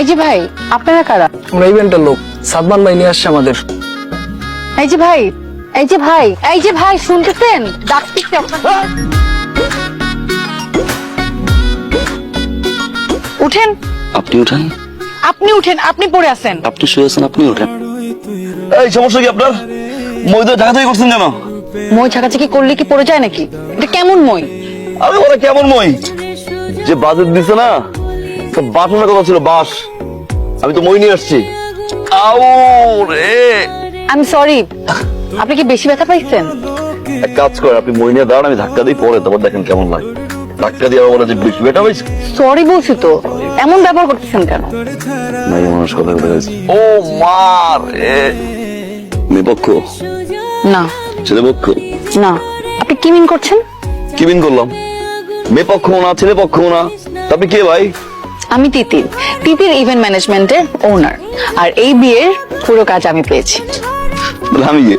যে ভাই, আপনারা কারা? আমরা ইভেন্টের লোক, সাদমান ভাই নিয়ে আসছে আমাদের। এই যে ভাই, এই যে ভাই, এই যে ভাই, শুনতেছেন? ডাকতেছি আপনাকে। উঠেন। আপনি উঠেন, আপনি উঠেন, আপনি পড়ে আছেন। আপনি শুয়েছেন, আপনি উঠেন। এই সমস্যা কি আপনার? মই তো ঢাকা থেকে করছেন কেন? মই ঝাঁকাঝাঁকি করলে কি পড়ে যায় নাকি? এটা কেমন মই? আরে ওরা কেমন মই? যে বাজেট দিছে না, তো বাসনের কথা ছিল বাস। আমি তো মই নিয়ে আসছি। আউ রে, আমি সরি, আপনি কি বেশি ব্যথা পাইছেন? এক কাজ করে আপনি মই নিয়ে দাঁড়ান, আমি ধাক্কা দিই, পরে তারপর দেখেন কেমন লাগে। ধাক্কা দিয়ে আবার বলে যে বেশি বেটা হয়েছে। সরি বলছি তো, এমন ব্যবহার করতেছেন কেন? নাই মানুষ কথা বলে গেছে। ও মা রে, মেয়ে পক্ষ, না ছেলে পক্ষ। না, আপনি কি মিন করছেন? কি বিন করলাম? মেয়ে পক্ষ না, ছেলে পক্ষ না, তা আপনি কে ভাই? আমি তিতির, তিতির ইভেন্ট ম্যানেজমেন্টের ওনার। আর এই বিয়ের পুরো কাজ আমি পেয়েছি। তাহলে আমি কে?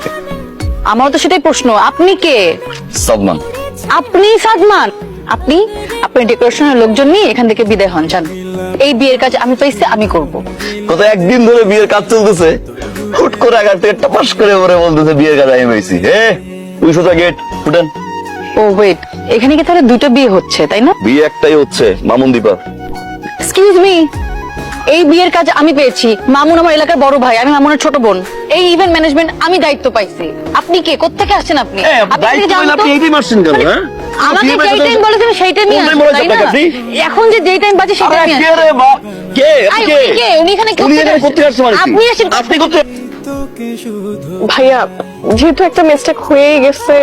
আমারও তো সেটাই প্রশ্ন, আপনি কে? সাদমান। আপনি সাদমান? আপনি আপনার ডেকোরেশনের লোকজন নিয়ে এখান থেকে বিদায় হন, যান। এই বিয়ের কাজ আমি পাইছি, আমি করব। কত একদিন ধরে বিয়ের কাজ চলতেছে, হুট করে আগার থেকে টাপাস করে ওরে বলতেছে বিয়ের কাজ আমি পাইছি। হে তুই সোজা গেট ফুটেন। ও ওয়েট, এখানে কি তাহলে দুটো বিয়ে হচ্ছে, তাই না? বিয়ে একটাই হচ্ছে, মামুন দীপা। এক্সকিউজ মি, এই বিয়ের কাজ আমি পেয়েছি। মামুন আমার এলাকার বড় ভাই, আমি মামুনের ছোট বোন। এই ইভেন্ট ম্যানেজমেন্ট আমি দায়িত্ব পাইছি। আপনি কে? কোত্থেকে আসছেন আপনি? আপনি থেকে জানুন তো। আপনি এইটাই মারছেন কেন? হ্যাঁ আমাকে যেই টাইম বলেছেন সেই টাইমই কোন time আসবেন, বলেছে তাই না? আপনাকে আপনি? এখন যে যেই টাইম বাজে সেই টাইমই কে আসবেন। রে বাপ? কে? আই, কে? উনি কে? উনি এখানে উনি কোত্থেকে এখানে কোত্থেকে আসছে মানে কি? আপনি আসেন। আপনি কোত্থেকে? ভাইয়া, যেহেতু একটা মিস্টেক হয়েই গেছে,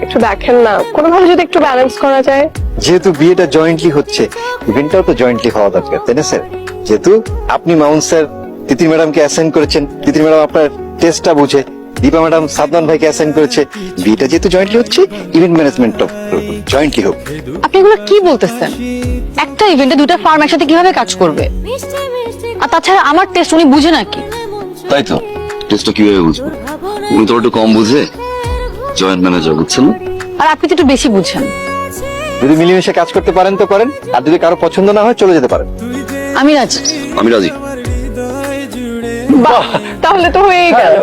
একটু দেখেন না, কোনোভাবে যদি একটু ব্যালেন্স করা যায়। যেহেতু বিয়েটা জয়েন্টলি হচ্ছে, ইভেন্টটাও তো জয়েন্টলি হওয়া দরকার, তাই না স্যার? যেহেতু আপনি মাউন স্যার তিতির ম্যাডামকে অ্যাসাইন করেছেন, তিতির ম্যাডাম আপনার টেস্টটা বুঝে, দীপা ম্যাডাম সাদমান ভাইকে অ্যাসাইন করেছে, বিয়েটা যেহেতু জয়েন্টলি হচ্ছে, ইভেন্ট ম্যানেজমেন্টও জয়েন্টলি হোক। আপনি এগুলো কি বলতেছেন? একটা ইভেন্টে দুটো ফার্ম একসাথে কিভাবে কাজ করবে? আর তাছাড়া আমার টেস্ট উনি বুঝে নাকি? তাই তো, টেস্টটা কিভাবে বুঝবো? উনি তো একটু কম বুঝে, জয়েন্ট ম্যানেজার, বুঝছেন না? আর আপনি তো একটু বেশি বুঝেন। যদি মিলেমিশে কাজ করতে পারেন তো করেন, আর যদি কারো পছন্দ না হয় চলে যেতে পারেন। আমি রাজি। আমি রাজি। বাহ, তাহলে তো হয়েই গেল।